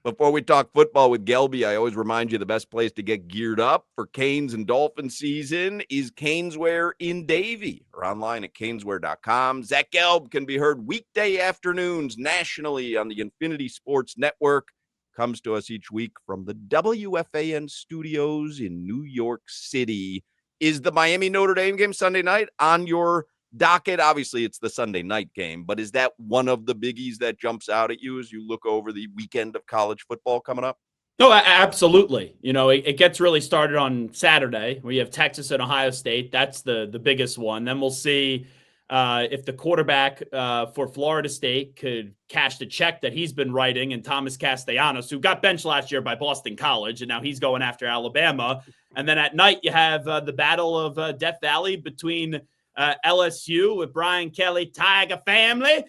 Before we talk football with Gelby, I always remind you the best place to get geared up for Canes and Dolphin season is Caneswear in Davie or online at caneswear.com. Zach Gelb can be heard weekday afternoons nationally on the Infinity Sports Network. Comes to us each week from the WFAN studios in New York City. Is the Miami Notre Dame game Sunday night on your docket? Obviously, it's the Sunday night game, but is that one of the biggies that jumps out at you as you look over the weekend of college football coming up? No, absolutely. It gets really started on Saturday where you have Texas and Ohio State. That's the biggest one. Then we'll see if the quarterback for Florida State could cash the check that he's been writing, and Thomas Castellanos, who got benched last year by Boston College, and now he's going after Alabama. And then at night, you have the battle of Death Valley between LSU with Brian Kelly, Tiger family,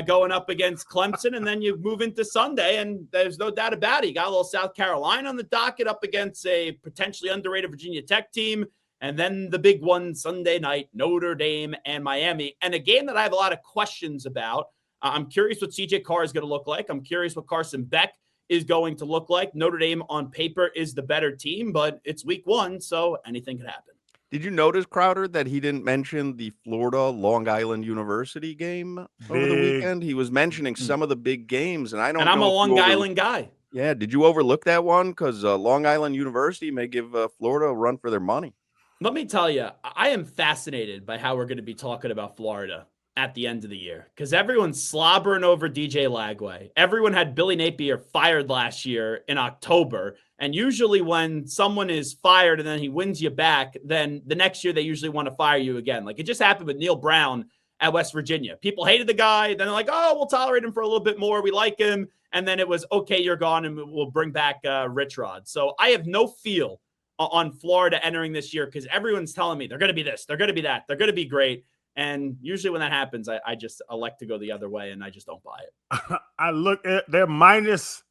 going up against Clemson. And then you move into Sunday, and there's no doubt about it. You got a little South Carolina on the docket up against a potentially underrated Virginia Tech team. And then the big one Sunday night, Notre Dame and Miami. And a game that I have a lot of questions about. I'm curious what CJ Carr is going to look like. I'm curious what Carson Beck is going to look like. Notre Dame on paper is the better team, but it's week one, so anything could happen. Did you notice, Crowder, that he didn't mention the Florida Long Island University game over the weekend? He was mentioning some of the big games, and I don't know. And I'm a Long Island guy. Yeah, did you overlook that one? Because Long Island University may give Florida a run for their money. Let me tell you, I am fascinated by how we're going to be talking about Florida at the end of the year because everyone's slobbering over DJ Lagway. Everyone had Billy Napier fired last year in October. And usually when someone is fired and then he wins you back, then the next year they usually want to fire you again. Like it just happened with Neil Brown at West Virginia. People hated the guy. Then they're like, oh, we'll tolerate him for a little bit more. We like him. And then it was, okay, you're gone, and we'll bring back Rich Rod. So I have no feel on Florida entering this year because everyone's telling me they're going to be this, they're going to be that, they're going to be great. And usually when that happens, I just elect to go the other way, and I just don't buy it. I look at they're minus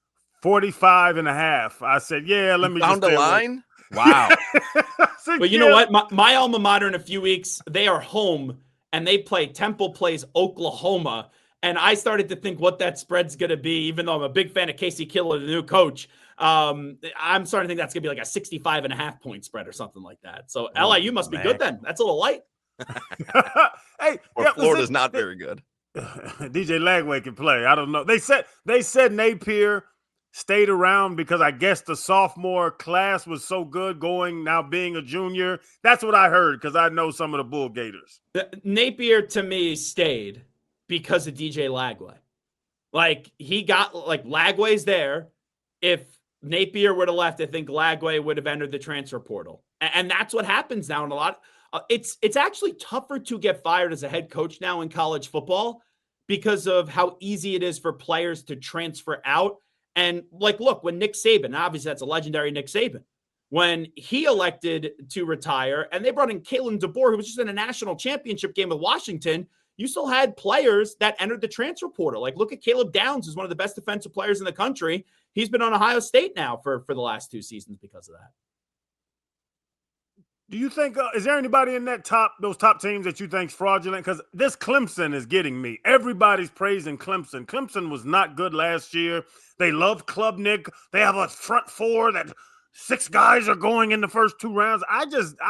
45.5. I said, yeah, let me found just a line. Wow. But you know what? My alma mater in a few weeks, they are home and they play Temple plays Oklahoma. And I started to think what that spread's going to be, even though I'm a big fan of Casey Killer, the new coach. I'm starting to think that's going to be like a 65.5 point spread or something like that. So LIU must be good then. That's a little light. Hey, Florida's not very good. DJ Lagway can play. I don't know. They said Napier stayed around because I guess the sophomore class was so good going now being a junior. That's what I heard because I know some of the Bull Gators. Napier to me stayed because of DJ Lagway. Like he got like Lagway's there. If Napier would have left, I think Lagway would have entered the transfer portal. And that's what happens now in a lot. It's actually tougher to get fired as a head coach now in college football because of how easy it is for players to transfer out. And like, look, when Nick Saban, obviously that's a legendary Nick Saban, when he elected to retire and they brought in Kalen DeBoer, who was just in a national championship game with Washington, you still had players that entered the transfer portal. Like, look at Caleb Downs, who's one of the best defensive players in the country. He's been on Ohio State now for the last 2 seasons because of that. Do you think, is there anybody in those top teams that you think's fraudulent? Because this Clemson is getting me. Everybody's praising Clemson. Clemson was not good last year. They love Klubnik. They have a front four that 6 guys are going in the first 2 rounds. I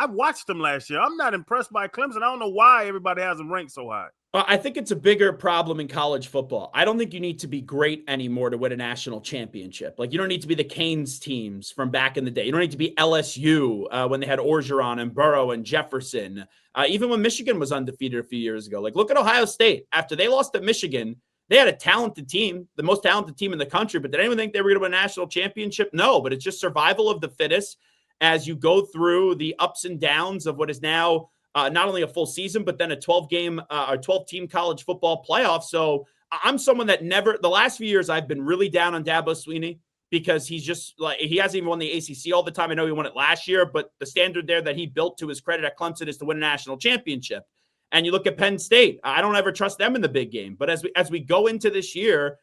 watched them last year. I'm not impressed by Clemson. I don't know why everybody has them ranked so high. I think it's a bigger problem in college football. I don't think you need to be great anymore to win a national championship. Like, you don't need to be the Canes teams from back in the day. You don't need to be LSU when they had Orgeron and Burrow and Jefferson. Even when Michigan was undefeated a few years ago. Like, look at Ohio State. After they lost at Michigan, they had a talented team, the most talented team in the country. But did anyone think they were going to win a national championship? No, but it's just survival of the fittest as you go through the ups and downs of what is now not only a full season, but then a 12-team college football playoff. So I'm someone that the last few years, I've been really down on Dabo Swinney because he's just like, he hasn't even won the ACC all the time. I know he won it last year, but the standard there that he built to his credit at Clemson is to win a national championship. And you look at Penn State, I don't ever trust them in the big game. But as we go into this year,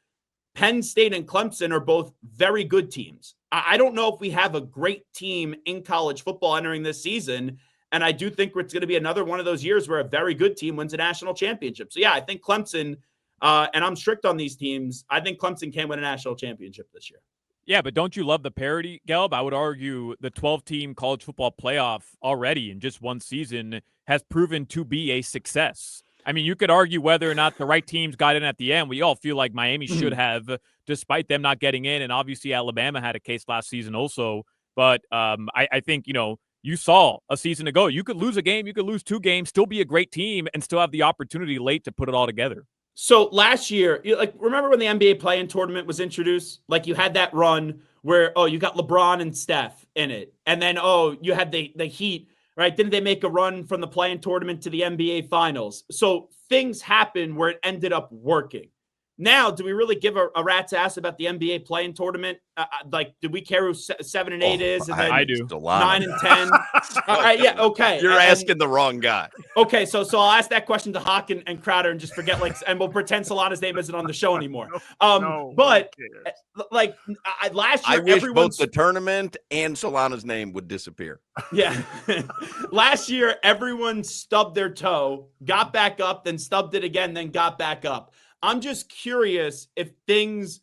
Penn State and Clemson are both very good teams. I don't know if we have a great team in college football entering this season. And I do think it's going to be another one of those years where a very good team wins a national championship. So, yeah, I think Clemson, and I'm strict on these teams, I think Clemson can win a national championship this year. Yeah, but don't you love the parity, Gelb? I would argue the 12-team college football playoff already in just one season has proven to be a success. I mean, you could argue whether or not the right teams got in at the end. We all feel like Miami should have, despite them not getting in. And obviously Alabama had a case last season also. But I think, you saw a season ago, you could lose a game, you could lose 2 games, still be a great team, and still have the opportunity late to put it all together. So last year, remember when the NBA play-in tournament was introduced? Like you had that run where, you got LeBron and Steph in it. And then, you had the Heat, right? Didn't they make a run from the play-in tournament to the NBA finals? So things happened where it ended up working. Now, do we really give a rat's ass about the NBA play-in tournament? Do we care who 7 and 8 is? And then I do. 9 and 10. All right, yeah, okay. You're asking the wrong guy. Okay, so I'll ask that question to Hawk and Crowder and just forget, and we'll pretend Solana's name isn't on the show anymore. Last year, I wish both the tournament and Solana's name would disappear. Yeah. Last year, everyone stubbed their toe, got back up, then stubbed it again, then got back up. I'm just curious if things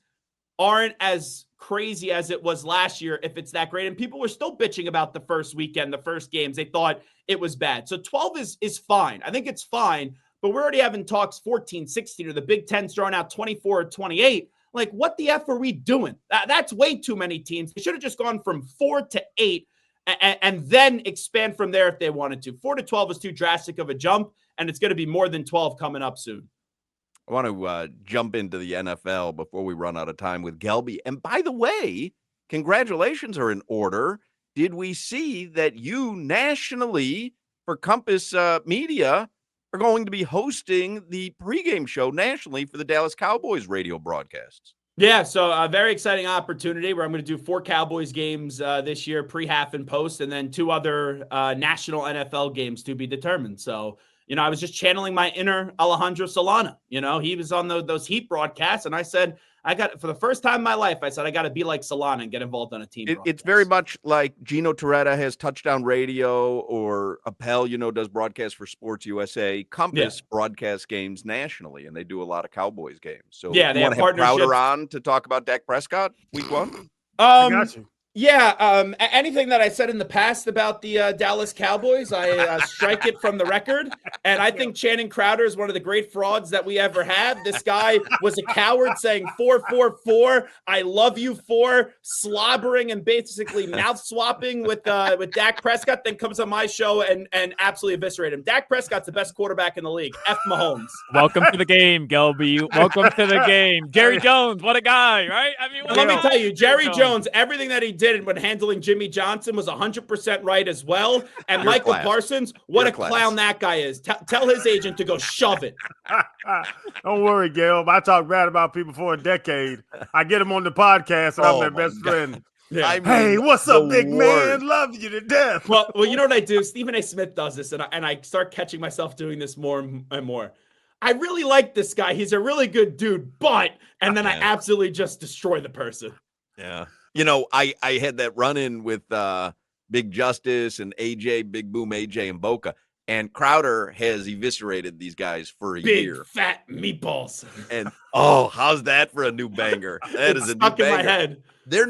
aren't as crazy as it was last year, if it's that great. And people were still bitching about the first weekend, the first games. They thought it was bad. So 12 is fine. I think it's fine. But we're already having talks 14, 16, or the Big Ten's throwing out 24 or 28. Like, what the F are we doing? That's way too many teams. They should have just gone from 4 to 8 and then expand from there if they wanted to. 4 to 12 is too drastic of a jump, and it's going to be more than 12 coming up soon. I want to jump into the NFL before we run out of time with Gelby. And by the way, congratulations are in order. Did we see that you nationally for Compass Media are going to be hosting the pregame show nationally for the Dallas Cowboys radio broadcasts? Yeah, so a very exciting opportunity where I'm going to do 4 Cowboys games this year, pre-half and post, and then 2 other national NFL games to be determined. So, I was just channeling my inner Alejandro Solana. He was on those Heat broadcasts, and I said, for the first time in my life, I said, I got to be like Solana and get involved on a team. It's very much like Gino Torretta has Touchdown Radio, or Appel, does broadcast for Sports USA. Compass broadcast games nationally, and they do a lot of Cowboys games. So yeah, they want have to have partnerships. Crowder on to talk about Dak Prescott week 1? I got you. Yeah, anything that I said in the past about the Dallas Cowboys, I strike it from the record. And I think Channing Crowder is one of the great frauds that we ever had. This guy was a coward saying 4-4-4. I love you 4, slobbering and basically mouth swapping with Dak Prescott. Then comes on my show and absolutely eviscerate him. Dak Prescott's the best quarterback in the league. F Mahomes. Welcome to the game, Gelby. Welcome to the game. Jerry Jones, what a guy, right? I mean, let me tell you, Jerry Jones, everything that he did when handling Jimmy Johnson was 100% right as well. And Michael Parsons, what a clown that guy is. Tell his agent to go shove it. Don't worry, Gelb. I talk bad about people for a decade. I get them on the podcast, and I'm their best friend. Yeah. Hey, what's up, big man? Love you to death. Well, you know what I do? Stephen A. Smith does this, and I start catching myself doing this more and more. I really like this guy. He's a really good dude, but, and then I absolutely just destroy the person. Yeah. I had that run-in with Big Justice and AJ, Big Boom AJ and Boca, and Crowder has eviscerated these guys for a year. Big fat meatballs. And how's that for a new banger? That is a new banger. Stuck in my head. Their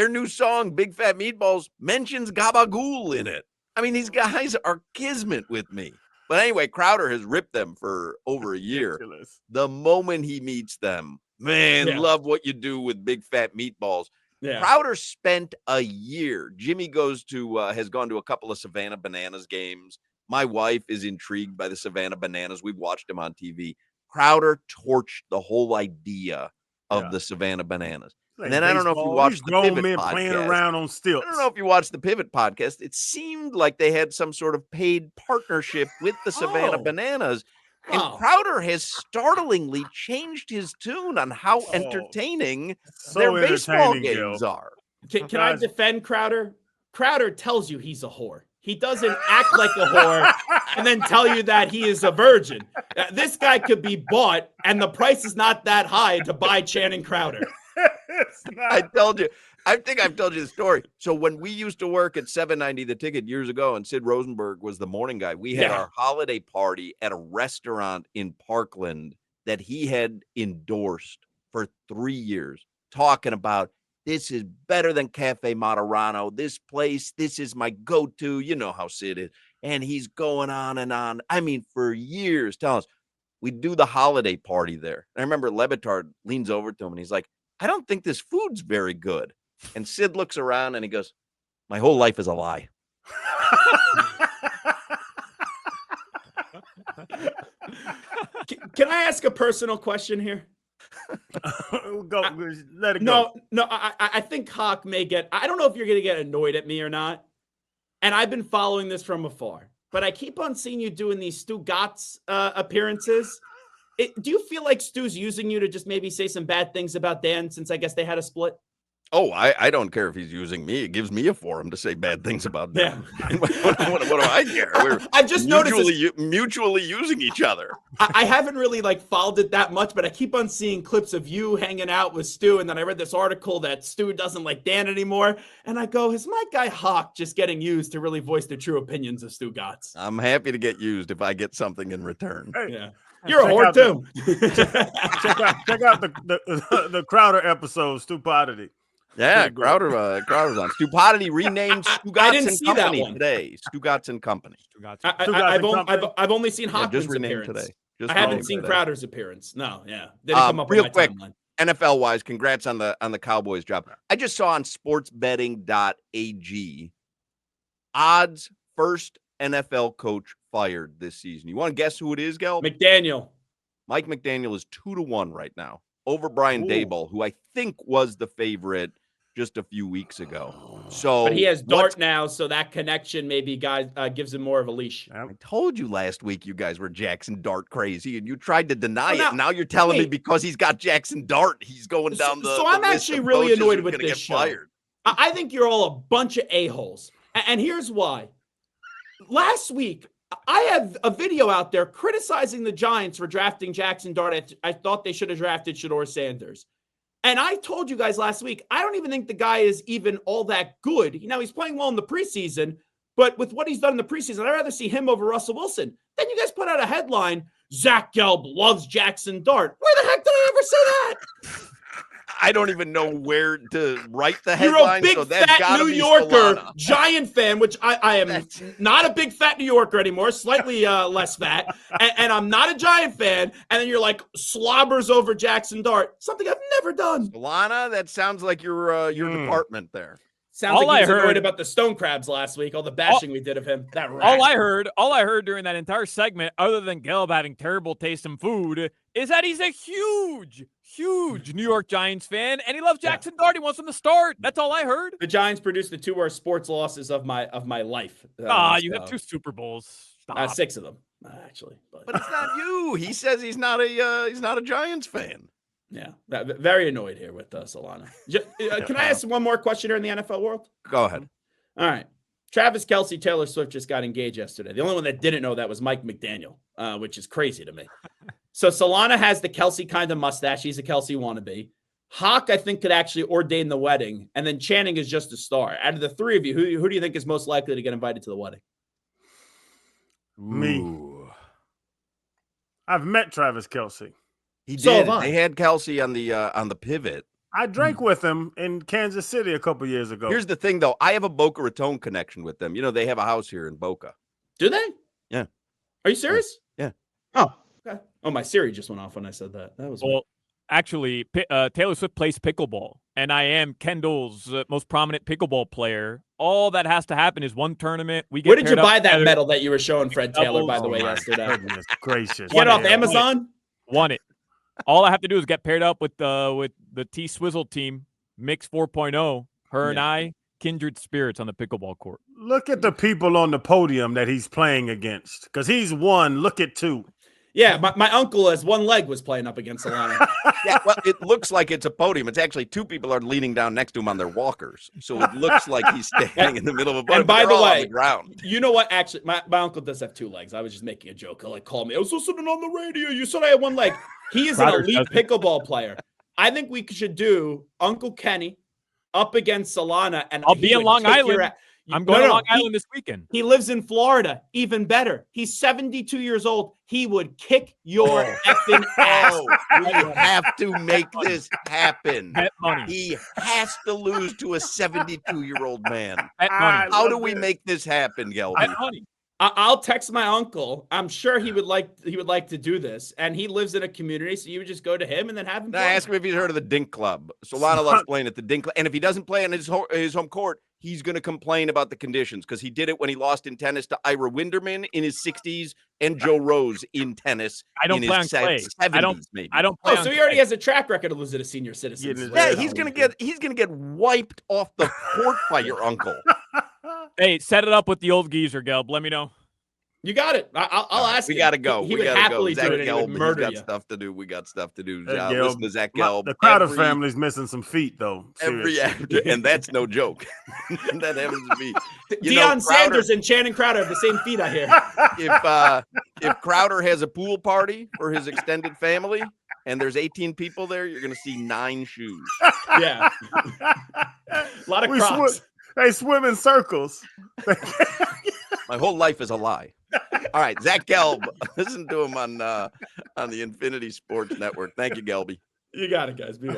new song, Big Fat Meatballs, mentions Gabagool in it. I mean, these guys are kismet with me. But anyway, Crowder has ripped them for over a year. Ridiculous. The moment he meets them, man, love what you do with Big Fat Meatballs. Yeah. Crowder spent a year. Jimmy has gone to a couple of Savannah Bananas games. My wife is intrigued by the Savannah Bananas. We've watched them on TV. Crowder torched the whole idea of the Savannah Bananas. Like and then I don't know if you watched the Pivot podcast. Playing around on stilts. I don't know if you watched the Pivot podcast. It seemed like they had some sort of paid partnership with the Savannah Bananas. And Crowder has startlingly changed his tune on how entertaining their baseball games are. Can I defend Crowder? Crowder tells you he's a whore. He doesn't act like a whore and then tell you that he is a virgin. This guy could be bought, and the price is not that high to buy Channing Crowder. I told you. I think I've told you the story. So when we used to work at 790 The Ticket years ago, and Sid Rosenberg was the morning guy, we had our holiday party at a restaurant in Parkland that he had endorsed for 3 years, talking about This is better than Cafe Moderano. This place, this is my go-to. You know how Sid is. And he's going on and on. I mean, for years, telling us, we do the holiday party there. And I remember Levitard leans over to him and he's like, I don't think this food's very good. And Sid looks around and he goes, my whole life is a lie. Can I ask a personal question here? Go, let it go. No, I think Hawk may get, I don't know if you're going to get annoyed at me or not. And I've been following this from afar, but I keep on seeing you doing these Stu Gatz appearances. Do you feel like Stu's using you to just maybe say some bad things about Dan since I guess they had a split? Oh, I don't care if he's using me. It gives me a forum to say bad things about them. Yeah. what do I care? We're I've just noticed mutually using each other. I haven't really followed it that much, but I keep on seeing clips of you hanging out with Stu. And then I read this article that Stu doesn't like Dan anymore. And I go, is my guy Hawk just getting used to really voice the true opinions of Stu Gatz? I'm happy to get used if I get something in return. Hey. Yeah. You're a whore too. check out the Crowder episode, Stupidity. Yeah, Crowder's on. Stupidity renamed Stu Gatz and Company today. Stu Gatz and Company. I've only seen Hawkins' appearance today. I haven't seen Crowder's appearance. No, yeah. They didn't come up real with quick, timeline. NFL wise, congrats on the Cowboys job. I just saw on sportsbetting.ag odds first NFL coach fired this season. You want to guess who it is, Gelb? McDaniel. Mike McDaniel is 2-1 right now over Brian Daboll, who I think was the favorite just a few weeks ago. So, but he has Dart now, so that connection maybe gives him more of a leash. I told you last week you guys were Jackson Dart crazy, and you tried to deny it. Now you're telling me because he's got Jackson Dart, he's going down the. So I'm actually really annoyed with this show. Fired. I think you're all a bunch of a-holes, and here's why. Last week, I have a video out there criticizing the Giants for drafting Jackson Dart. I thought they should have drafted Shedeur Sanders. And I told you guys last week, I don't even think the guy is even all that good. You know, he's playing well in the preseason, but with what he's done in the preseason, I'd rather see him over Russell Wilson. Then you guys put out a headline, Zach Gelb loves Jackson Dart. Where the heck did I ever say that? I don't even know where to write the headline. You're a big fat New Yorker, Giant fan, which I am not a big fat New Yorker anymore, slightly less fat, and I'm not a Giant fan. And then you're like slobbers over Jackson Dart, something I've never done. Solana, that sounds like your department there. Sounds like he was annoyed about the Stone Crabs last week, all the bashing we did of him. That all I heard during that entire segment, other than Gelb having terrible taste in food, is that he's a huge New York Giants fan, and he loves Jackson Dart. He wants him to start. That's all I heard. The Giants produced the 2 worst sports losses of my life. You have 2 Super Bowls. 6 of them, actually. But it's not you. He says he's not a Giants fan. Yeah, very annoyed here with Solana. Can I ask one more question here in the NFL world? Go ahead. All right. Travis Kelce, Taylor Swift just got engaged yesterday. The only one that didn't know that was Mike McDaniel, which is crazy to me. So Solana has the Kelce kind of mustache. He's a Kelce wannabe. Hawk, I think, could actually ordain the wedding. And then Channing is just a star. Out of the 3 of you, who do you think is most likely to get invited to the wedding? Me. I've met Travis Kelce. He did. They had Kelce on the pivot. I drank with him in Kansas City a couple years ago. Here's the thing, though. I have a Boca Raton connection with them. You know, they have a house here in Boca. Do they? Yeah. Are you serious? Yeah. Oh, okay. Oh, my Siri just went off when I said that. That was well. Actually, Taylor Swift plays pickleball, and I am Kendall's most prominent pickleball player. All that has to happen is one tournament. We get. Where did you buy that medal that you were showing Fred Taylor, by the way, yesterday? Goodness gracious! Get off Amazon. Won it. All I have to do is get paired up with the T Swizzle team, Mix 4.0. Her and I, kindred spirits on the pickleball court. Look at the people on the podium that he's playing against, because he's 1. Look at 2. Yeah, my uncle, as one leg, was playing up against Solana. Yeah, well, it looks like it's a podium. It's actually 2 people are leaning down next to him on their walkers, so it looks like he's standing in the middle of a podium. And by the way, ground. You know what? Actually, my uncle does have 2 legs. I was just making a joke. He'll call me. I was listening on the radio. You said I had 1 leg. He is an elite pickleball player. I think we should do Uncle Kenny up against Solana, and I'll be in Long Island. I'm going No, to no, Long Island this weekend. He lives in Florida. Even better. He's 72 years old. He would kick your effing ass. Oh, we have to make this happen. Bet money. He has to lose to a 72-year-old man. Bet money. How do we make this happen, Gelb? Bet money. I'll text my uncle. I'm sure he would like to do this, and he lives in a community, so you would just go to him and then have him. Now, ask him if he's heard of the Dink Club. Solana loves playing at the Dink Club, and if he doesn't play on his home court, he's going to complain about the conditions because he did it when he lost in tennis to Ira Winderman in his 60s and Joe Rose in tennis. I don't in play his on clay. 70s, maybe. I don't play on so he clay. already has a track record of losing to senior citizens. Yeah, he's gonna get wiped off the court by your uncle. Hey, set it up with the old geezer, Gelb. Let me know. You got it. I'll ask We him. got to go. He we would got to happily go. do Zach it. He would Gelb, he's murder got you. stuff to do. We got stuff to do. Hey, Listen to Zach Gelb. The Crowder family's missing some feet, though. Every after, and that's no joke. That happens to be. Deion Sanders and Channing Crowder have the same feet, I hear. If Crowder has a pool party for his extended family and there's 18 people there, you're going to see 9 shoes. Yeah. A lot of Crocs. They swim in circles. My whole life is a lie. All right, Zach Gelb. Listen to him on the Infinity Sports Network. Thank you, Gelby. You got it, guys. Be well.